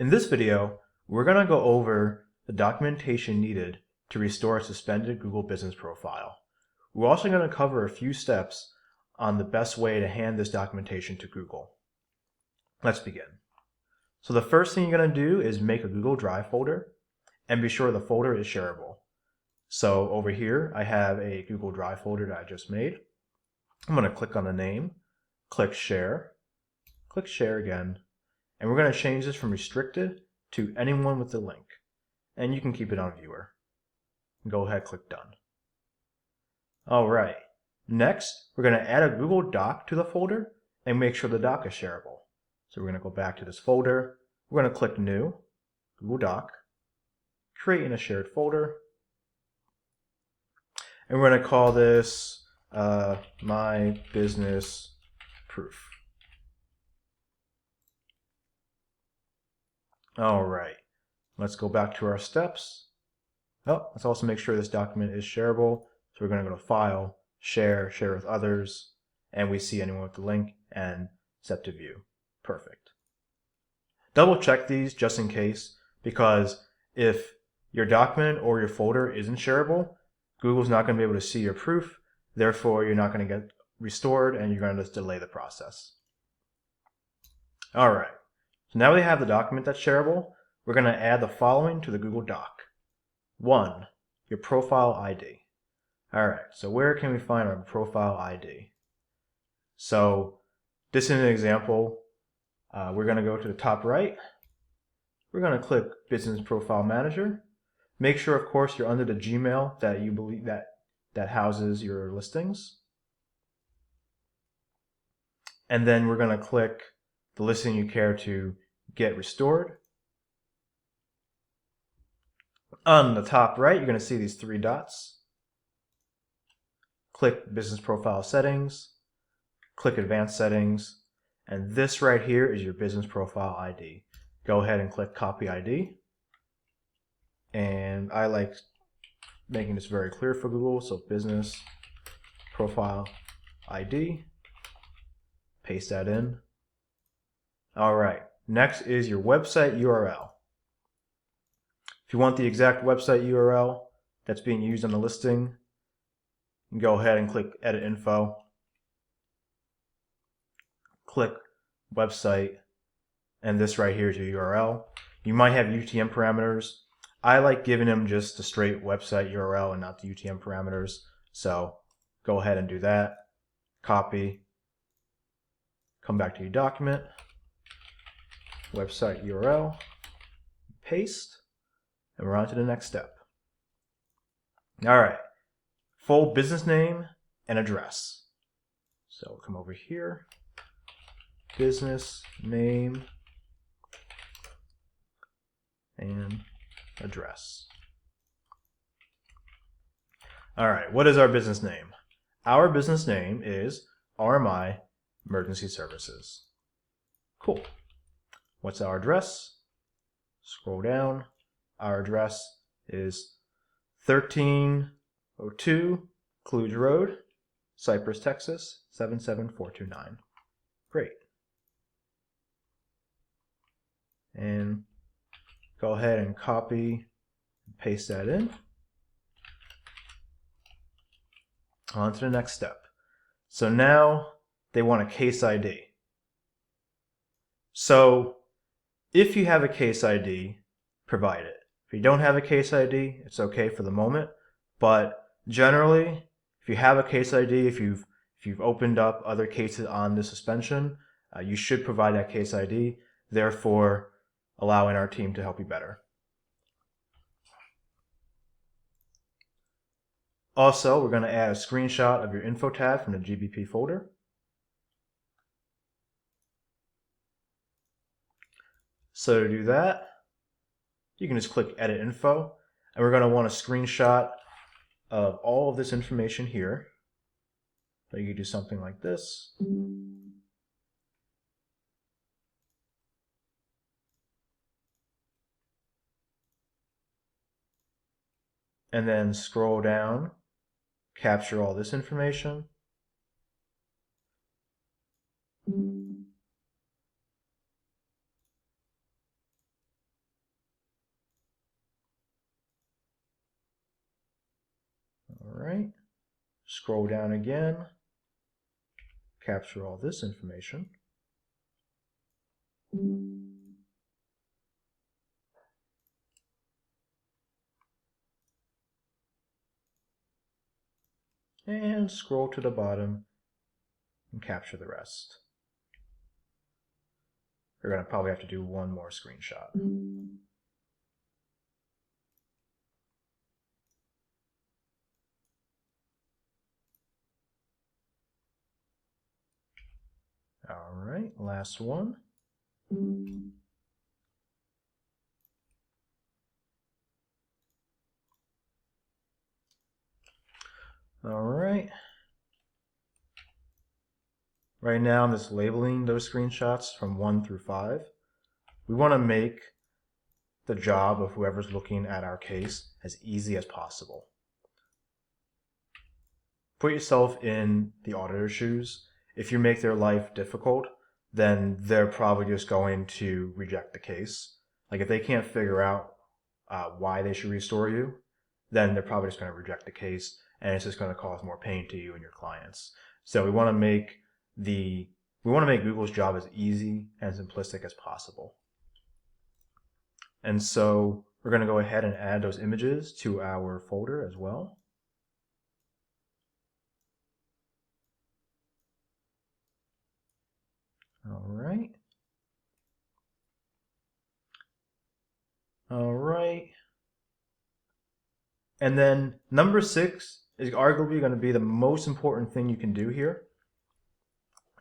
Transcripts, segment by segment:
In this video, we're going to go over the documentation needed to restore a suspended Google Business Profile. We're also going to cover a few steps on the best way to hand this documentation to Google. Let's begin. So the first thing you're going to do is make a Google Drive folder and be sure the folder is shareable. So over here, I have a Google Drive folder that I just made. I'm going to click on the name, click share again, and we're going to change this from restricted to anyone with the link. And you can keep it on viewer. Go ahead, click done. All right. Next, we're going to add a Google Doc to the folder and make sure the doc is shareable. So we're going to go back to this folder. We're going to click New, Google Doc, create in a shared folder. And we're going to call this My Business Proof. All right, let's go back to our steps. Let's also make sure this document is shareable. So we're going to go to File, Share, Share with Others, and we see anyone with the link and set to view. Perfect. Double check these just in case, because if your document or your folder isn't shareable, Google's not going to be able to see your proof. Therefore, you're not going to get restored and you're going to just delay the process. All right. So now we have the document that's shareable. We're going to add the following to the Google Doc. 1, your profile ID. All right, so where can we find our profile ID? So this is an example. We're going to go to the top right. We're going to click Business Profile Manager. Make sure, of course, you're under the Gmail that you believe that houses your listings. And then we're going to click the listing you care to get restored. On the top right, you're going to see these 3 dots. Click Business Profile Settings, click Advanced Settings, and this right here is your Business Profile ID. Go ahead and click Copy ID. And I like making this very clear for Google, so Business Profile ID. Paste that in. All right, next is your website URL. If you want the exact website URL that's being used on the listing, you can go ahead and click Edit Info. Click Website, and this right here is your URL. You might have UTM parameters. I like giving them just the straight website URL and not the UTM parameters. So go ahead and do that. Copy. Come back to your document. Website URL. Paste. And we're on to the next step. All right. Full business name and address. So we'll come over here. Business name and address. All right, what is our business name? Our business name is RMI Emergency Services. Cool. What's our address? Scroll down. Our address is 1302 Cluge Road, Cypress, Texas, 77429. Great. And go ahead and copy and paste that in. On to the next step. So now they want a case ID. So if you have a case ID, provide it. If you don't have a case ID, it's okay for the moment. But generally, if you have a case ID, if you've opened up other cases on the suspension, you should provide that case ID, therefore allowing our team to help you better. Also, we're going to add a screenshot of your info tab from the GBP folder. So to do that, you can just click Edit Info, and we're going to want a screenshot of all of this information here. So you can do something like this. And then scroll down, capture all this information. Scroll down again, capture all this information. And scroll to the bottom and capture the rest. We're going to probably have to do one more screenshot. All right, last one. All right. Right now I'm just labeling those screenshots from 1 through 5. We want to make the job of whoever's looking at our case as easy as possible. Put yourself in the auditor's shoes. If you make their life difficult, then they're probably just going to reject the case. Like if they can't figure out why they should restore you, then they're probably just going to reject the case, and it's just going to cause more pain to you and your clients. So we want to make Google's job as easy and simplistic as possible. And so we're going to go ahead and add those images to our folder as well. All right. All right. And then number 6 is arguably going to be the most important thing you can do here.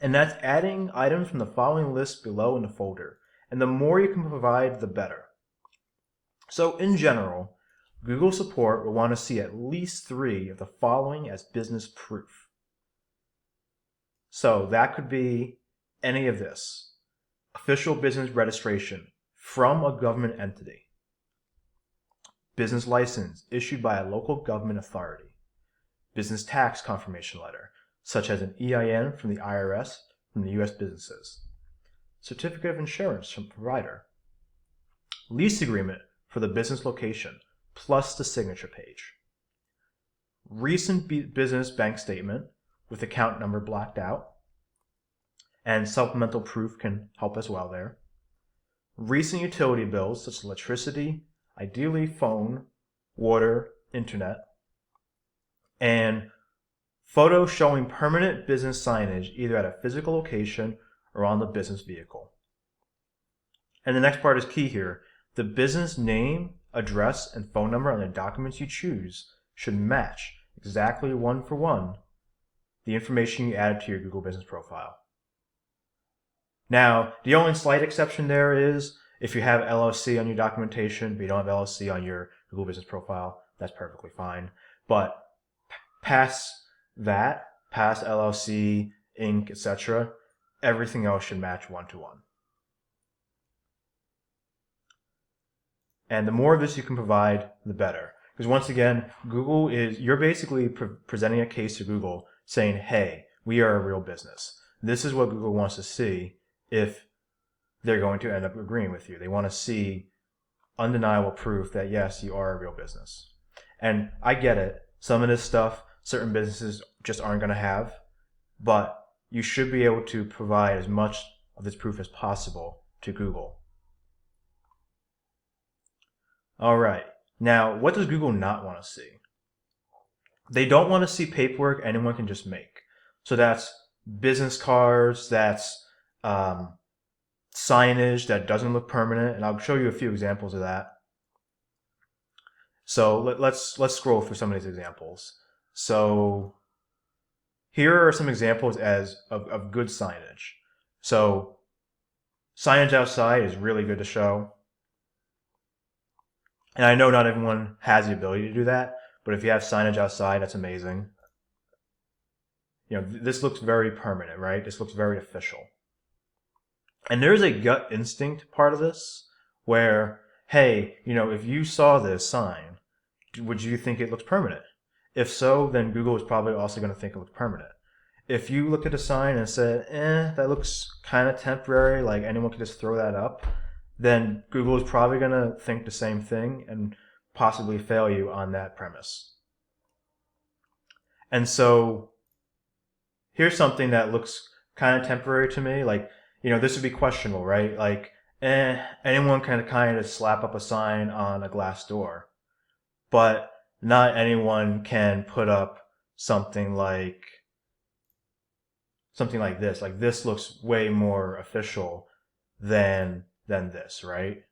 And that's adding items from the following list below in the folder. And the more you can provide, the better. So in general, Google support will want to see at least 3 of the following as business proof. So that could be any of this. Official business registration from a government entity. Business license issued by a local government authority. Business tax confirmation letter, such as an EIN from the IRS from the U.S. businesses. Certificate of insurance from provider. Lease agreement for the business location, plus the signature page. Recent business bank statement with account number blacked out. And supplemental proof can help as well there. Recent utility bills such as electricity, ideally phone, water, internet. And photos showing permanent business signage either at a physical location or on the business vehicle. And the next part is key here. The business name, address, and phone number on the documents you choose should match exactly 1 for 1 the information you added to your Google Business Profile. Now, the only slight exception there is if you have LLC on your documentation, but you don't have LLC on your Google Business Profile, that's perfectly fine. But past that, past LLC, Inc., etc., everything else should match 1 to 1. And the more of this you can provide, the better. Because once again, you're basically presenting a case to Google saying, hey, we are a real business. This is what Google wants to see if they're going to end up agreeing with you. They want to see undeniable proof that, yes, you are a real business. And I get it. Some of this stuff, certain businesses just aren't going to have. But you should be able to provide as much of this proof as possible to Google. All right. Now, what does Google not want to see? They don't want to see paperwork anyone can just make. So that's business cards, that's signage that doesn't look permanent, and I'll show you a few examples of that. So let's scroll through some of these examples. So here are some examples of good signage. So signage outside is really good to show. And I know not everyone has the ability to do that, but if you have signage outside, that's amazing. This looks very permanent, right? This looks very official. And there's a gut instinct part of this where, hey, if you saw this sign, would you think it looks permanent? If so, then Google is probably also going to think it looks permanent. If you looked at a sign and said, that looks kind of temporary, like anyone could just throw that up, then Google is probably going to think the same thing and possibly fail you on that premise. And so here's something that looks kind of temporary to me. Like, this would be questionable, right? Like, anyone can kind of slap up a sign on a glass door, but not anyone can put up something like this. Like, this looks way more official than this, right?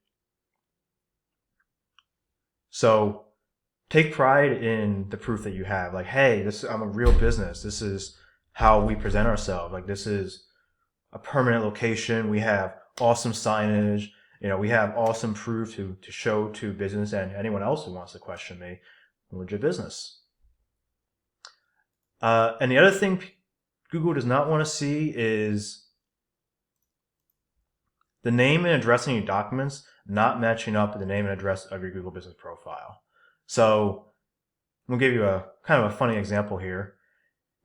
So take pride in the proof that you have. Like, hey, I'm a real business. This is how we present ourselves. Like, this is a permanent location. We have awesome signage. We have awesome proof to show to business and anyone else who wants to question me. Legit business. And the other thing Google does not want to see is the name and address in your documents not matching up with the name and address of your Google Business Profile. So I'm going to give you a kind of a funny example here.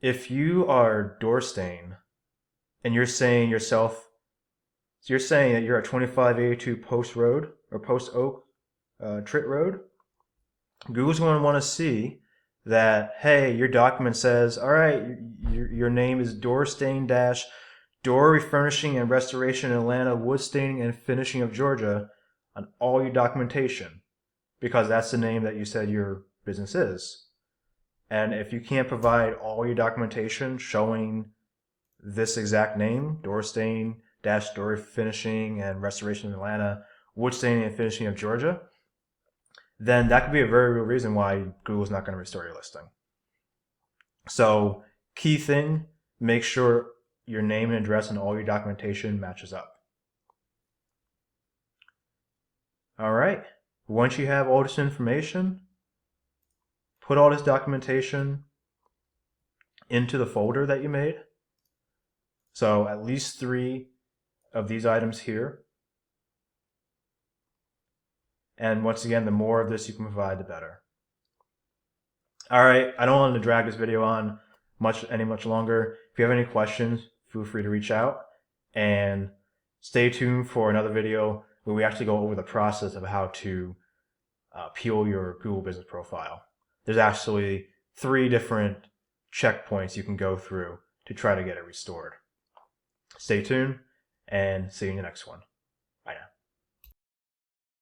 If you are Dorstein and you're saying yourself, so you're saying that you're at 2582 Post Road or Post Oak Tritt Road, Google's going to want to see that, hey, your document says, all right, your name is Dorstein dash door refurnishing and restoration in Atlanta, wood staining and finishing of Georgia on all your documentation, because that's the name that you said your business is. And if you can't provide all your documentation showing this exact name, Dorstein dash door finishing and restoration in Atlanta, wood staining and finishing of Georgia, then that could be a very real reason why Google's not going to restore your listing. So, key thing, make sure your name and address and all your documentation matches up. All right. Once you have all this information, put all this documentation into the folder that you made. So at least 3 of these items here. And once again, the more of this you can provide, the better. All right, I don't want to drag this video on much longer. If you have any questions, feel free to reach out, and stay tuned for another video where we actually go over the process of how to peel your Google Business Profile. There's actually 3 different checkpoints you can go through to try to get it restored. Stay tuned, and see you in the next one. Bye now.